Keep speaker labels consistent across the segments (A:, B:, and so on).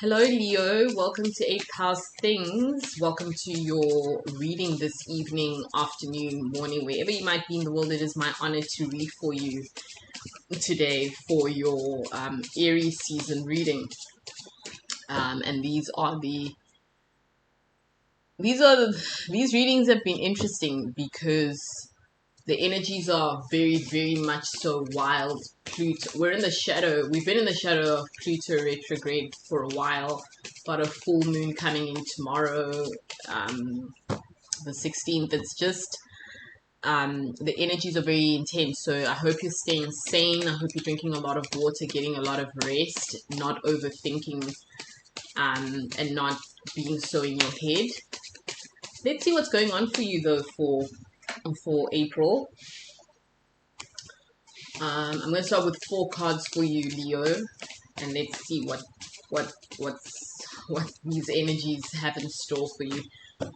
A: Hello, Leo. Welcome to 8 House Things. Welcome to your reading this evening, afternoon, morning, wherever you might be in the world. It is my honor to read for you today for your Aries season reading. And these readings have been interesting because the energies are very, very much so wild. We've been in the shadow of Pluto retrograde for a while. Got a full moon coming in tomorrow, the 16th. It's just, the energies are very intense. So I hope you're staying sane. I hope you're drinking a lot of water, getting a lot of rest, not overthinking, and not being so in your head. Let's see what's going on for you though for April. I'm going to start with 4 cards for you, Leo, and let's see what these energies have in store for you.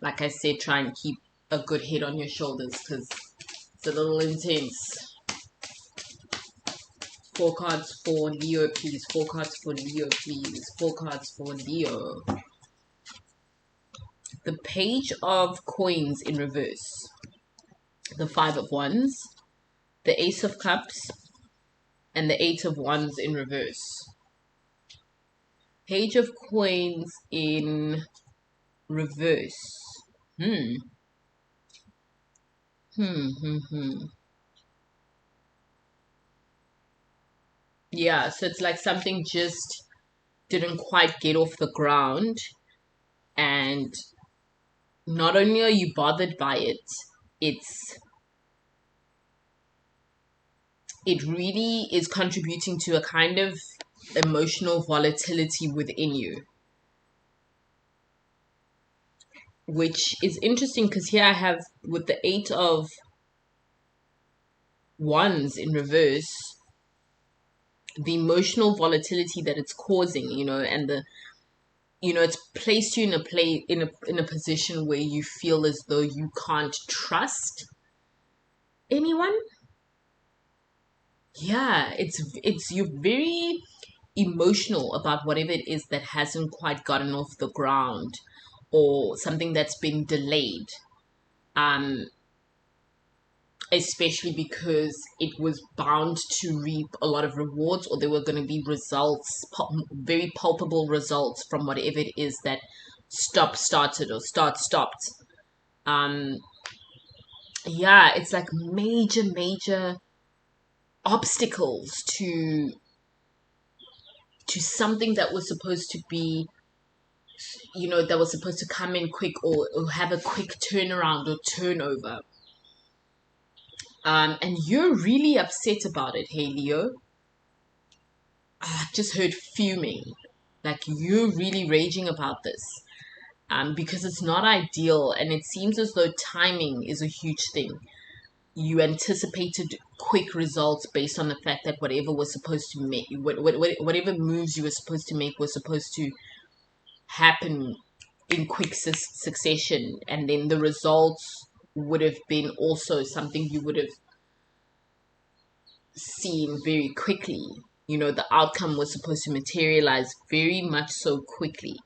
A: Like I said, try and keep a good head on your shoulders because it's a little intense. 4 cards for Leo, please. 4 cards for Leo, please. 4 cards for Leo. The Page of Coins in reverse. The 5 of Wands. The Ace of Cups. And the 8 of Wands in reverse. Page of Coins in reverse. Yeah, so it's like something just didn't quite get off the ground, and not only are you bothered by it, it really is contributing to a kind of emotional volatility within you, which is interesting because here I have with the 8 of Wands in reverse, the emotional volatility that it's causing, and it's placed you in a position where you feel as though you can't trust anyone. Yeah, it's you're very emotional about whatever it is that hasn't quite gotten off the ground or something that's been delayed. Especially because it was bound to reap a lot of rewards, or there were going to be results, very palpable results from whatever it is that started or stopped. Yeah, it's like major obstacles to something that was supposed to be, that was supposed to come in quick, or have a quick turnaround or turnover. And you're really upset about it, hey Leo. I just heard fuming. Like you're really raging about this. Because it's not ideal, and it seems as though timing is a huge thing. You anticipated quick results based on the fact that whatever was supposed to make, whatever moves you were supposed to make was supposed to happen in quick succession, and then the results would have been also something you would have seen very quickly. The outcome was supposed to materialize very much so quickly,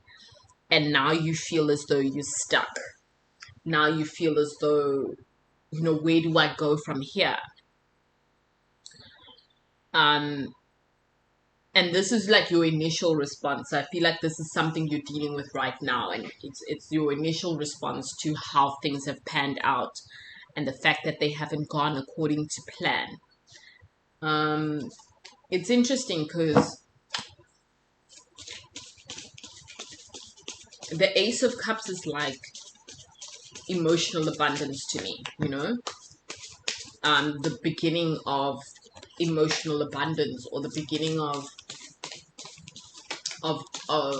A: and now you feel as though you're stuck. Now you feel as though, where do I go from here? And this is like your initial response. I feel like this is something you're dealing with right now, and it's your initial response to how things have panned out and the fact that they haven't gone according to plan. It's interesting because the Ace of Cups is like emotional abundance to me, the beginning of emotional abundance, or the beginning of of of,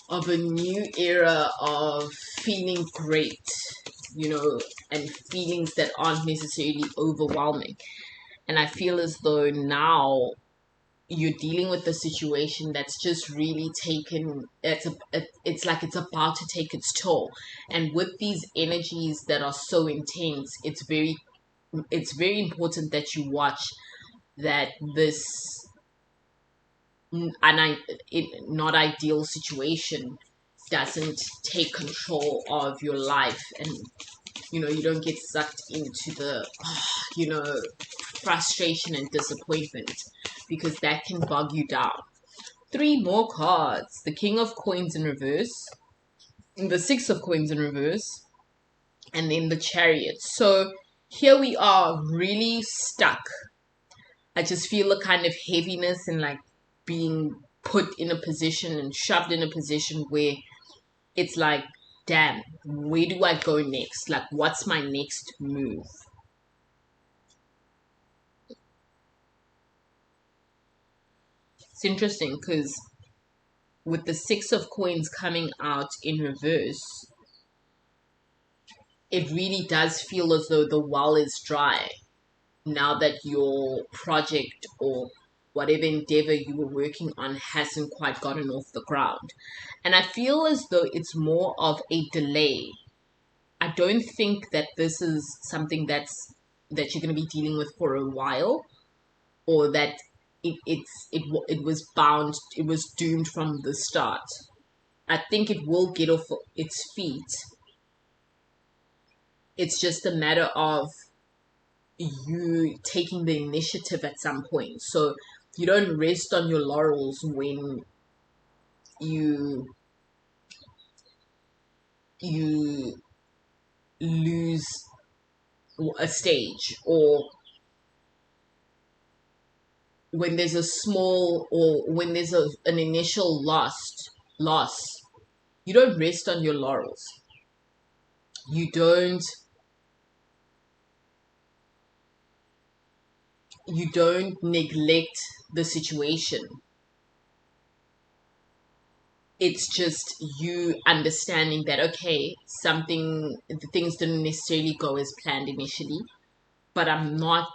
A: of a new era of feeling great, and feelings that aren't necessarily overwhelming. And I feel as though now you're dealing with a situation that's just really taken, it's like it's about to take its toll. And with these energies that are so intense, it's very important that you watch that not ideal situation doesn't take control of your life, and you don't get sucked into the frustration and disappointment, because that can bog you down. Three more cards: the King of Coins in reverse, the Six of Coins in reverse, and then the Chariot. So here we are, really stuck. I just feel a kind of heaviness and like being put in a position and shoved in a position where it's like, damn, where do I go next? Like, what's my next move? It's interesting because with the Six of Coins coming out in reverse, it really does feel as though the well is dry now that your project or whatever endeavor you were working on hasn't quite gotten off the ground. And I feel as though it's more of a delay. I don't think that this is something that you're going to be dealing with for a while, or that it was bound, it was doomed from the start. I think it will get off its feet. It's just a matter of you taking the initiative at some point. So you don't rest on your laurels when you you lose a stage, or when there's a small, or when there's an initial loss. You don't rest on your laurels. You don't you don't neglect the situation. It's just you understanding that, okay, the things didn't necessarily go as planned initially, but I'm not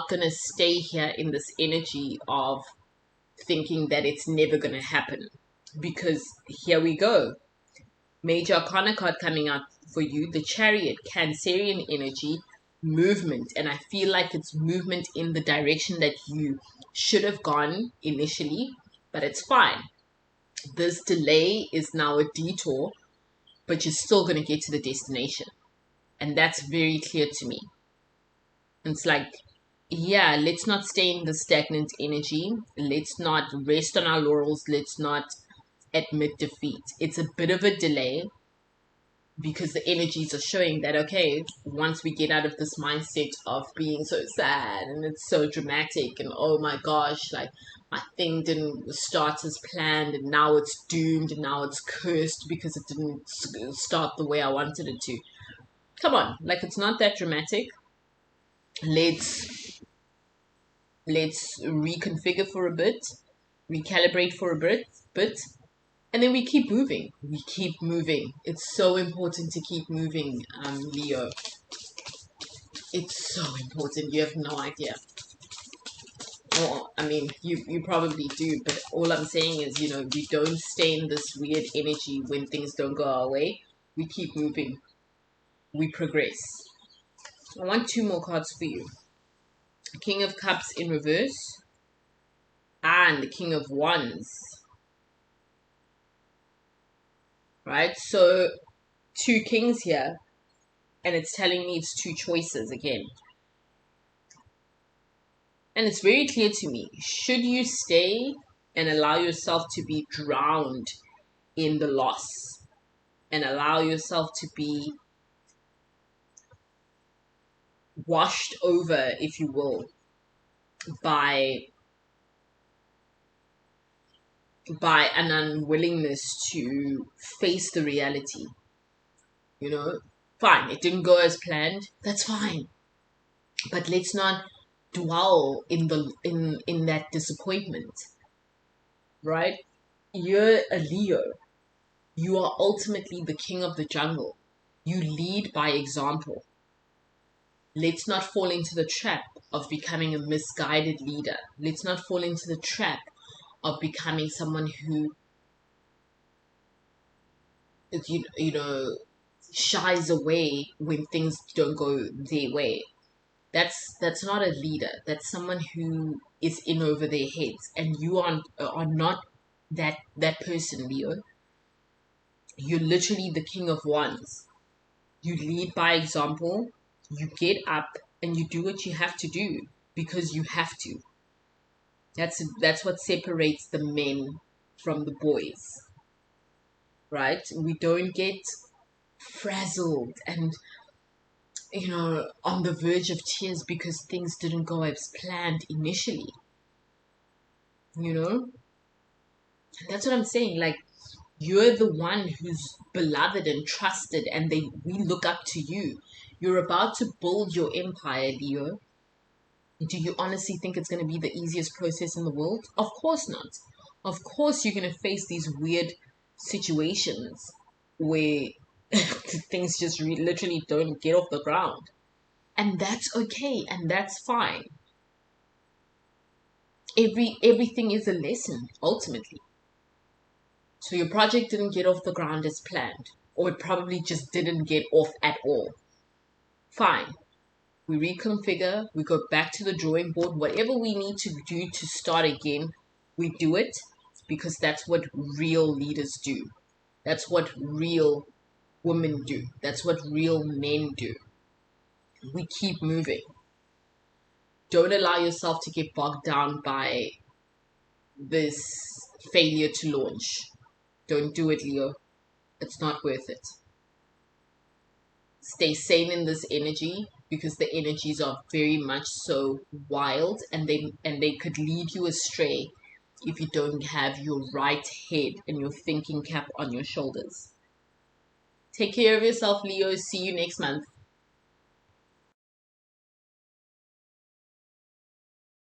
A: gonna stay here in this energy of thinking that it's never gonna happen. Because here we go. Major Arcana card coming out for you, the Chariot, Cancerian energy, movement. And I feel like it's movement in the direction that you should have gone initially, but it's fine. This delay is now a detour, but you're still going to get to the destination. And that's very clear to me. It's like, yeah, let's not stay in the stagnant energy. Let's not rest on our laurels. Let's not admit defeat. It's a bit of a delay, because the energies are showing that, okay, once we get out of this mindset of being so sad and it's so dramatic and oh my gosh, like my thing didn't start as planned and now it's doomed and now it's cursed because it didn't start the way I wanted it to. Come on, like, it's not that dramatic. Let's reconfigure for a bit, recalibrate for a bit, and then we keep moving. We keep moving. It's so important to keep moving, Leo. It's so important. You have no idea. Or, I mean, you probably do, but all I'm saying is, we don't stay in this weird energy when things don't go our way. We keep moving. We progress. I want two more cards for you. King of Cups in reverse and the King of Wands. Right? So, two kings here, and it's telling me it's two choices again. And it's very clear to me, should you stay and allow yourself to be drowned in the loss and allow yourself to be washed over, if you will, by an unwillingness to face the reality? Fine, it didn't go as planned, that's fine, but let's not dwell in that disappointment, right? You're a Leo. You are ultimately the king of the jungle. You lead by example. Let's not fall into the trap of becoming a misguided leader. Let's not fall into the trap of becoming someone who, shies away when things don't go their way. That's not a leader. That's someone who is in over their heads, and you are not that person, Leo. You're literally the king of wands. You lead by example. You get up and you do what you have to do because you have to. That's what separates the men from the boys, right? We don't get frazzled and on the verge of tears because things didn't go as planned initially. You know, that's what I'm saying. Like, you're the one who's beloved and trusted, and we look up to you. You're about to build your empire, Leo. Do you honestly think it's going to be the easiest process in the world? Of course not. Of course, you're going to face these weird situations where things just literally don't get off the ground. And that's okay, and that's fine. Everything is a lesson, ultimately. So your project didn't get off the ground as planned, or it probably just didn't get off at all. Fine. We reconfigure, we go back to the drawing board. Whatever we need to do to start again, we do it because that's what real leaders do. That's what real women do. That's what real men do. We keep moving. Don't allow yourself to get bogged down by this failure to launch. Don't do it, Leo. It's not worth it. Stay sane in this energy because the energies are very much so wild, and they could lead you astray if you don't have your right head and your thinking cap on your shoulders. Take care of yourself, Leo. See you next month.